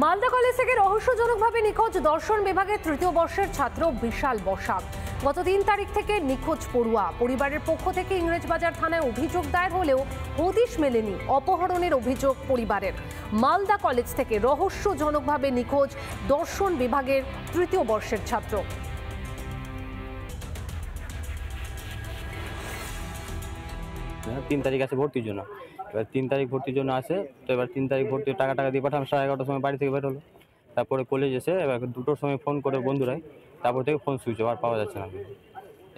Malda college থেকে রহস্যজনকভাবে নিখোঁজ দর্শন বিভাগের তৃতীয় বর্ষের ছাত্র বিশাল বসাক। গত ৩ তারিখ থেকে নিখোঁজ পড়ুয়া। পরিবারের পক্ষ থেকে ইংরেজবাজার থানায় অভিযোগ দায়ের হলেও হদিশ মেলেনি। অপহরণের অভিযোগ পরিবারের। মালদা কলেজ থেকে রহস্যজনকভাবে নিখোঁজ দর্শন বিভাগের তৃতীয় বর্ষের ছাত্র। ৩ তারিখ আছে ভর্তির জন্য। এবার ৩ তারিখ ভর্তির জন্য আসে, তো এবার ৩ তারিখ ভর্তি টাকা দিয়ে পাঠালাম। 11:30টার সময় বাড়ি থেকে বের হলো। তারপরে কলেজ এসে এবার 2টোর সময় ফোন করে বন্ধুরাই, তারপর থেকে ফোন সুইচ অফ, আর পাওয়া যাচ্ছে না।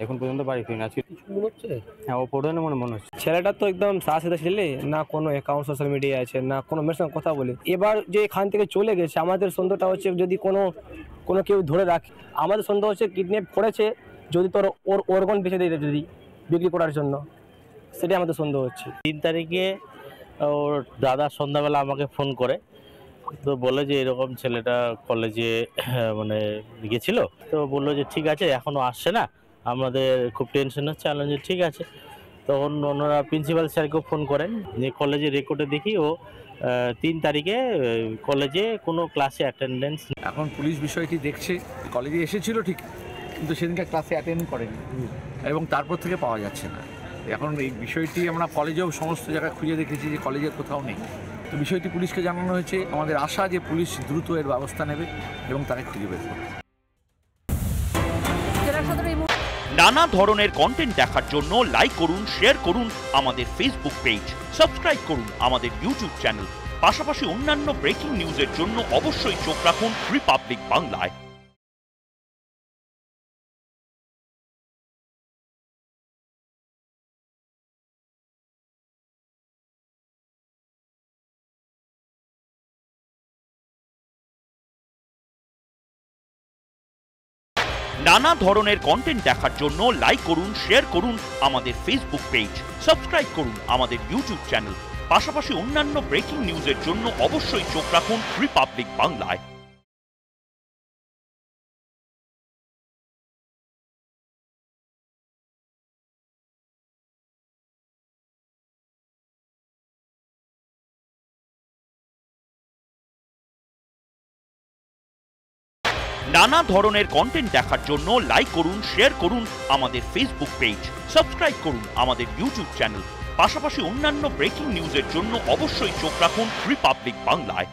এখন পর্যন্ত বাড়ি ফিরিনি। আজকে কিছু মনে হচ্ছে, হ্যাঁ, ও পড়ে না মনে হচ্ছে। ছেলেটা তো একদম সাহসিতা ছেলে, না কোনো অ্যাকাউন্ট সোশ্যাল মিডিয়া আছে, না কোনো মেয়ের সঙ্গে কথা বলে। এবার যে এখান থেকে চলে গেছে, আমাদের সন্দেহটা হচ্ছে যদি কোনো কেউ ধরে রাখে, আমাদের সন্দেহ হচ্ছে কিডন্যাপ করেছে, যদি তোর ওর অর্গান বেঁচে দেয় যদি বিক্রি করার জন্য, সেটাই আমাদের সন্দেহ হচ্ছে। ৩ তারিখে ওর দাদা সন্ধ্যাবেলা আমাকে ফোন করে, তো বলে যে এরকম ছেলেটা কলেজে মানে গেছিল। তো বললো যে ঠিক আছে, এখনও আসছে না, আমাদের খুব টেনশন হচ্ছে। আনলাম যে ঠিক আছে। তখন ওনারা প্রিন্সিপাল স্যারকেও ফোন করেন, যে কলেজের রেকর্ডে দেখি ও ৩ তারিখে কলেজে কোনো ক্লাসে অ্যাটেন্ডেন্স। এখন পুলিশ বিষয়টি দেখছে। কলেজে এসেছিল ঠিক, কিন্তু সেদিনকে ক্লাসে অ্যাটেন্ড করেনি এবং তারপর থেকে পাওয়া যাচ্ছে না। এখন এই বিষয়টি আমরা কলেজেও সমস্ত জায়গায় খুঁজে দেখেছি যে কলেজে কোথাও নেই। তো বিষয়টি পুলিশকে জানানো হয়েছে। আমাদের আশা যে পুলিশ দ্রুত এর ব্যবস্থা নেবে এবং তাকে খুঁজে বের করবে। নানা ধরনের কন্টেন্ট দেখার জন্য লাইক করুন, শেয়ার করুন আমাদের ফেসবুক পেজ, সাবস্ক্রাইব করুন আমাদের ইউটিউব চ্যানেল। পাশাপাশি অন্যান্য ব্রেকিং নিউজের জন্য অবশ্যই চোখ রাখুন রিপাবলিক বাংলায়। নানা ধরনের কন্টেন্ট দেখার জন্য লাইক করুন, শেয়ার করুন আমাদের ফেসবুক পেজ, সাবস্ক্রাইব করুন আমাদের ইউটিউব চ্যানেল। পাশাপাশি অন্যান্য ব্রেকিং নিউজের জন্য অবশ্যই চোখ রাখুন রিপাবলিক বাংলায়। নানা ধরনের কন্টেন্ট দেখার জন্য লাইক করুন, শেয়ার করুন আমাদের ফেসবুক পেজ, সাবস্ক্রাইব করুন আমাদের ইউটিউব চ্যানেল। পাশাপাশি অন্যান্য ব্রেকিং নিউজের জন্য অবশ্যই চোখ রাখুন রিপাবলিক বাংলায়।